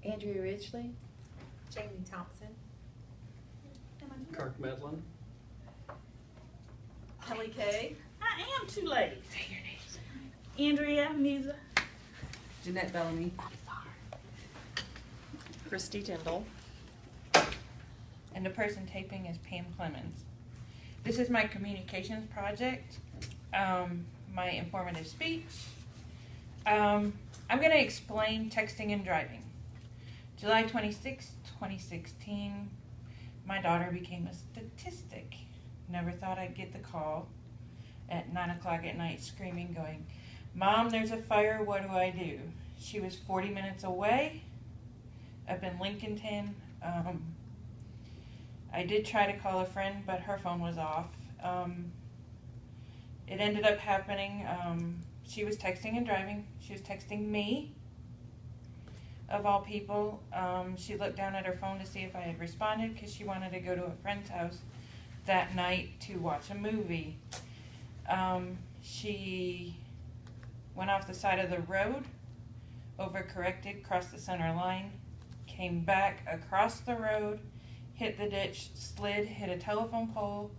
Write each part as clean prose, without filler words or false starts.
Andrea Ridgely. Jamie Thompson. Kirk Medlin. Kelly Kay. I am too late. Say your names. Andrea Musa. Jeanette Bellamy. Christy Tyndall. And the person taping is Pam Clemens. This is my communications project, my informative speech. I'm going to explain texting and driving. July 26, 2016, my daughter became a statistic. Never thought I'd get the call at 9 o'clock at night screaming, going, "Mom, there's a fire, what do I do?" She was 40 minutes away, up in Lincolnton. I did try to call a friend, but her phone was off. It ended up happening, she was texting and driving. She was texting me, of all people. She looked down at her phone to see if I had responded because she wanted to go to a friend's house that night to watch a movie. She went off the side of the road, overcorrected, crossed the center line, came back across the road, hit the ditch, slid, hit a telephone pole,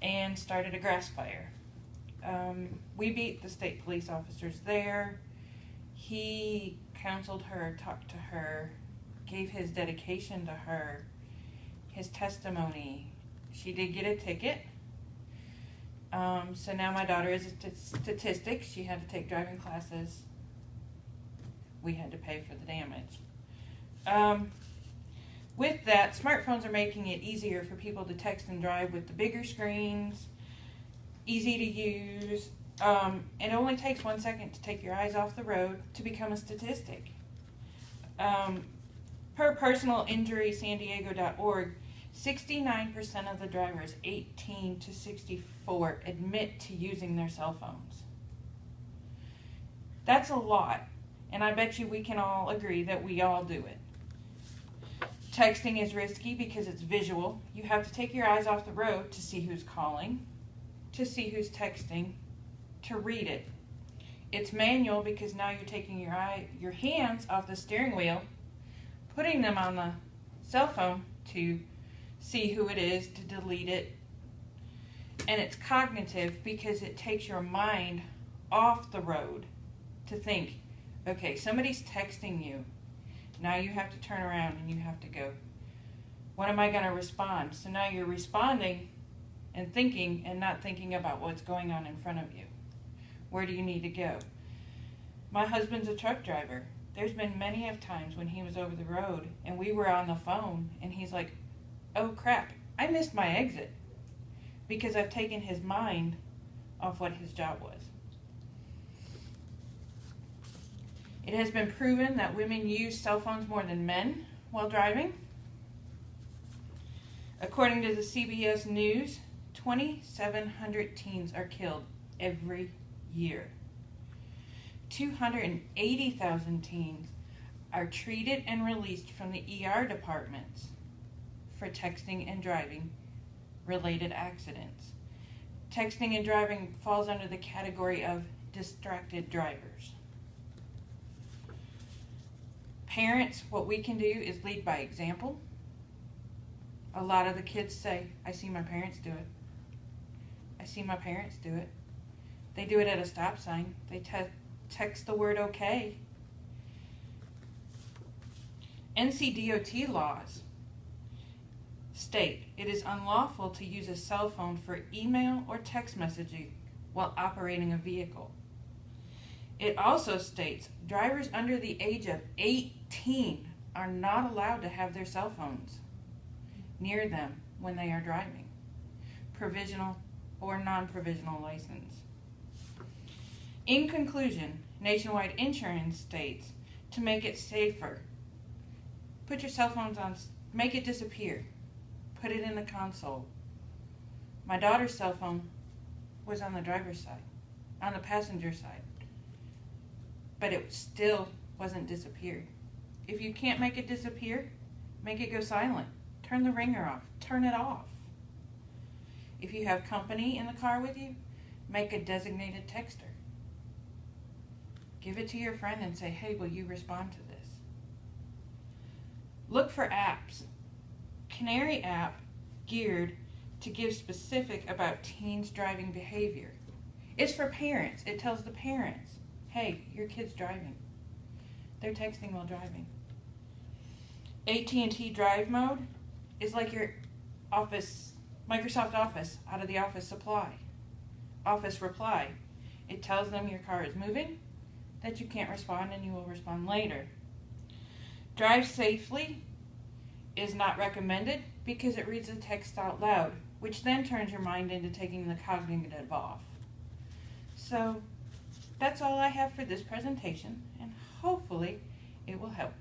and started a grass fire. We beat the state police officers there. He counseled her, talked to her, gave his dedication to her, his testimony. She did get a ticket. So now my daughter is a statistic. She had to take driving classes. We had to pay for the damage. With that, smartphones are making it easier for people to text and drive with the bigger screens, easy to use. It only takes 1 second to take your eyes off the road to become a statistic. Per personalinjurysandiego.org, 69% of the drivers 18 to 64 admit to using their cell phones. That's a lot, and I bet you we can all agree that we all do it. Texting is risky because it's visual. You have to take your eyes off the road to see who's calling, to see who's texting, to read it. It's manual because now you're taking your hands off the steering wheel, putting them on the cell phone to see who it is, to delete it. And it's cognitive because it takes your mind off the road to think, okay, somebody's texting you. Now you have to turn around and you have to go, what am I going to respond? So now you're responding and thinking and not thinking about what's going on in front of you. Where do you need to go? My husband's a truck driver. There's been many of times when he was over the road and we were on the phone and he's like, oh crap, I missed my exit because I've taken his mind off what his job was. It has been proven that women use cell phones more than men while driving. According to the CBS News, 2,700 teens are killed every year. 280,000 teens are treated and released from the ER departments for texting and driving related accidents. Texting and driving falls under the category of distracted drivers. Parents, what we can do is lead by example. A lot of the kids say, I see my parents do it. I see my parents do it. They do it at a stop sign. They text the word okay. NCDOT laws state it is unlawful to use a cell phone for email or text messaging while operating a vehicle. It also states drivers under the age of 18 are not allowed to have their cell phones near them when they are driving, provisional or non-provisional license. In conclusion, Nationwide Insurance states to make it safer, put your cell phones on, make it disappear, put it in the console. My daughter's cell phone was on the driver's side, on the passenger side, but it still wasn't disappeared. If you can't make it disappear, make it go silent. Turn the ringer off. Turn it off. If you have company in the car with you, make a designated texter. Give it to your friend and say, hey, will you respond to this? Look for apps. Canary app geared to give specific about teens driving behavior. It's for parents. It tells the parents, hey, your kid's driving. They're texting while driving. AT&T Drive Mode is like your Office, Microsoft Office out of the Office Office Reply. It tells them your car is moving, that you can't respond, and you will respond later. Drive Safely is not recommended because it reads the text out loud, which then turns your mind into taking the cognitive off. So that's all I have for this presentation, and hopefully it will help.